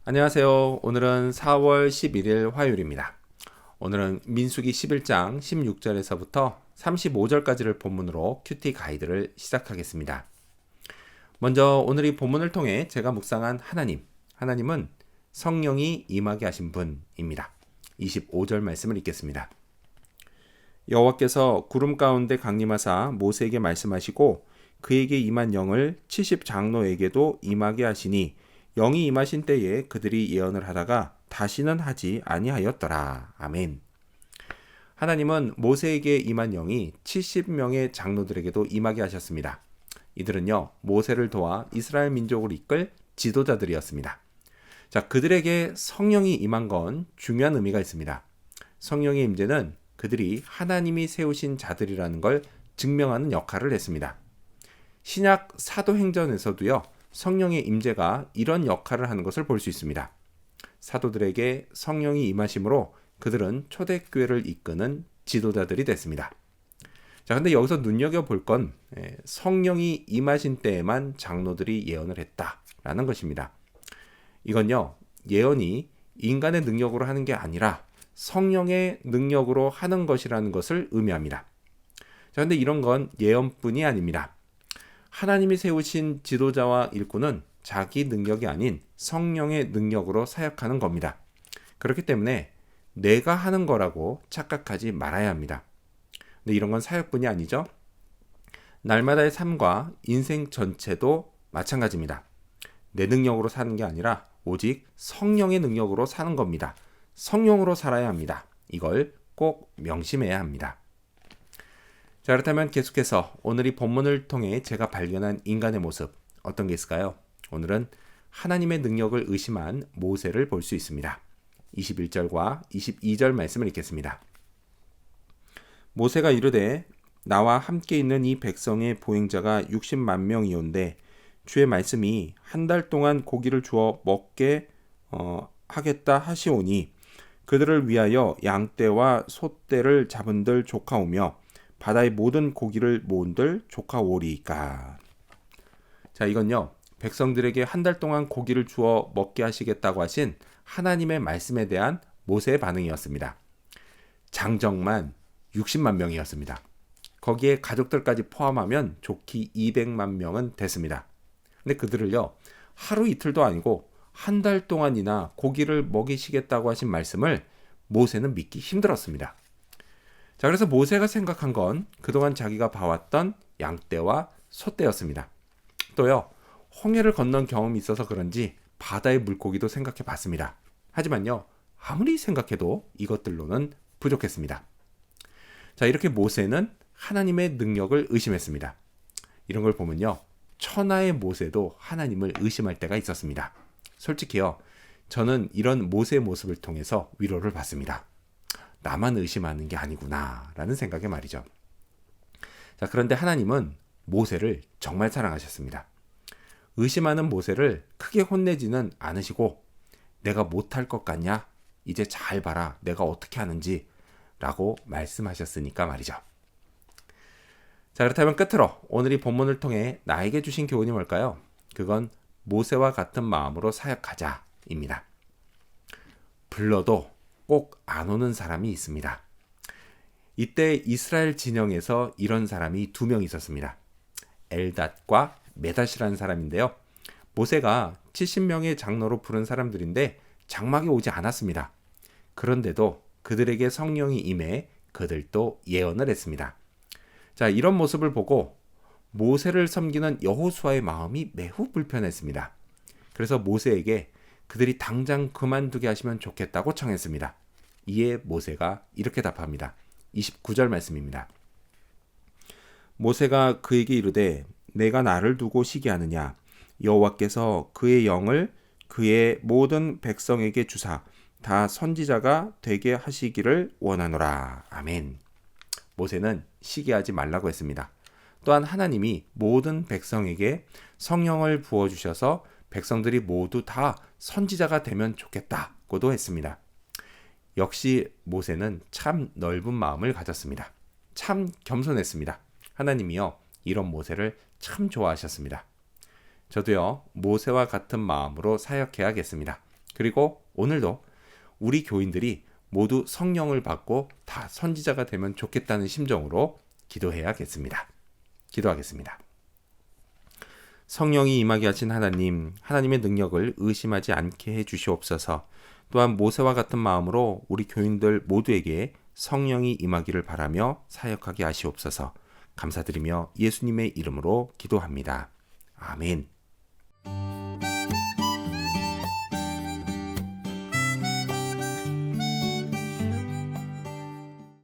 안녕하세요. 오늘은 4월 11일 화요일입니다. 오늘은 민수기 11장 16절에서부터 35절까지를 본문으로 큐티 가이드를 시작하겠습니다. 먼저 오늘 이 본문을 통해 제가 묵상한 하나님은 성령이 임하게 하신 분입니다. 25절 말씀을 읽겠습니다. 여호와께서 구름 가운데 강림하사 모세에게 말씀하시고 그에게 임한 영을 70장로에게도 임하게 하시니 영이 임하신 때에 그들이 예언을 하다가 다시는 하지 아니하였더라. 아멘. 하나님은 모세에게 임한 영이 70명의 장로들에게도 임하게 하셨습니다. 이들은요, 모세를 도와 이스라엘 민족을 이끌 지도자들이었습니다. 자, 그들에게 성령이 임한 건 중요한 의미가 있습니다. 성령의 임재는 그들이 하나님이 세우신 자들이라는 걸 증명하는 역할을 했습니다. 신약 사도행전에서도요, 성령의 임재가 이런 역할을 하는 것을 볼 수 있습니다. 사도들에게 성령이 임하심으로 그들은 초대교회를 이끄는 지도자들이 됐습니다. 자, 근데 여기서 눈여겨볼 건 성령이 임하신 때에만 장로들이 예언을 했다라는 것입니다. 이건요, 예언이 인간의 능력으로 하는 게 아니라 성령의 능력으로 하는 것이라는 것을 의미합니다. 자, 근데 이런 건 예언뿐이 아닙니다. 하나님이 세우신 지도자와 일꾼은 자기 능력이 아닌 성령의 능력으로 사역하는 겁니다. 그렇기 때문에 내가 하는 거라고 착각하지 말아야 합니다. 근데 이런 건 사역뿐이 아니죠. 날마다의 삶과 인생 전체도 마찬가지입니다. 내 능력으로 사는 게 아니라 오직 성령의 능력으로 사는 겁니다. 성령으로 살아야 합니다. 이걸 꼭 명심해야 합니다. 자, 그렇다면 계속해서 오늘 이 본문을 통해 제가 발견한 인간의 모습 어떤 게 있을까요? 오늘은 하나님의 능력을 의심한 모세를 볼 수 있습니다. 21절과 22절 말씀을 읽겠습니다. 모세가 이르되 나와 함께 있는 이 백성의 보행자가 60만 명이온데 주의 말씀이 한 달 동안 고기를 주어 먹게 하겠다 하시오니 그들을 위하여 양떼와 소떼를 잡은들 조카오며 바다의 모든 고기를 모은들 조카오리이까. 자, 이건요, 백성들에게 한 달 동안 고기를 주어 먹게 하시겠다고 하신 하나님의 말씀에 대한 모세의 반응이었습니다. 장정만 60만 명이었습니다. 거기에 가족들까지 포함하면 좋기 200만 명은 됐습니다. 근데 그들을요, 하루 이틀도 아니고 한 달 동안이나 고기를 먹이시겠다고 하신 말씀을 모세는 믿기 힘들었습니다. 자, 그래서 모세가 생각한 건 그동안 자기가 봐왔던 양떼와 소떼였습니다. 또요, 홍해를 건넌 경험이 있어서 그런지 바다의 물고기도 생각해 봤습니다. 하지만요, 아무리 생각해도 이것들로는 부족했습니다. 자, 이렇게 모세는 하나님의 능력을 의심했습니다. 이런 걸 보면요, 천하의 모세도 하나님을 의심할 때가 있었습니다. 솔직히요, 저는 이런 모세의 모습을 통해서 위로를 받습니다. 나만 의심하는 게 아니구나 라는 생각에 말이죠. 자, 그런데 하나님은 모세를 정말 사랑하셨습니다. 의심하는 모세를 크게 혼내지는 않으시고 내가 못할 것 같냐? 이제 잘 봐라. 내가 어떻게 하는지 라고 말씀하셨으니까 말이죠. 자, 그렇다면 끝으로 오늘 이 본문을 통해 나에게 주신 교훈이 뭘까요? 그건 모세와 같은 마음으로 사역하자입니다. 불러도 꼭 안 오는 사람이 있습니다. 이때 이스라엘 진영에서 이런 사람이 2명 있었습니다. 엘닷과 메닷이라는 사람인데요. 모세가 70명의 장로로 부른 사람들인데 장막에 오지 않았습니다. 그런데도 그들에게 성령이 임해 그들도 예언을 했습니다. 자, 이런 모습을 보고 모세를 섬기는 여호수아의 마음이 매우 불편했습니다. 그래서 모세에게 그들이 당장 그만두게 하시면 좋겠다고 청했습니다. 이에 모세가 이렇게 답합니다. 29절 말씀입니다. 모세가 그에게 이르되 내가 나를 두고 시기하느냐 여호와께서 그의 영을 그의 모든 백성에게 주사 다 선지자가 되게 하시기를 원하노라. 아멘. 모세는 시기하지 말라고 했습니다. 또한 하나님이 모든 백성에게 성령을 부어주셔서 백성들이 모두 다 선지자가 되면 좋겠다고도 했습니다. 역시 모세는 참 넓은 마음을 가졌습니다. 참 겸손했습니다. 하나님이요, 이런 모세를 참 좋아하셨습니다. 저도요, 모세와 같은 마음으로 사역해야겠습니다. 그리고 오늘도 우리 교인들이 모두 성령을 받고 다 선지자가 되면 좋겠다는 심정으로 기도해야겠습니다. 기도하겠습니다. 성령이 임하게 하신 하나님, 하나님의 능력을 의심하지 않게 해주시옵소서. 또한 모세와 같은 마음으로 우리 교인들 모두에게 성령이 임하기를 바라며 사역하게 하시옵소서. 감사드리며 예수님의 이름으로 기도합니다. 아멘.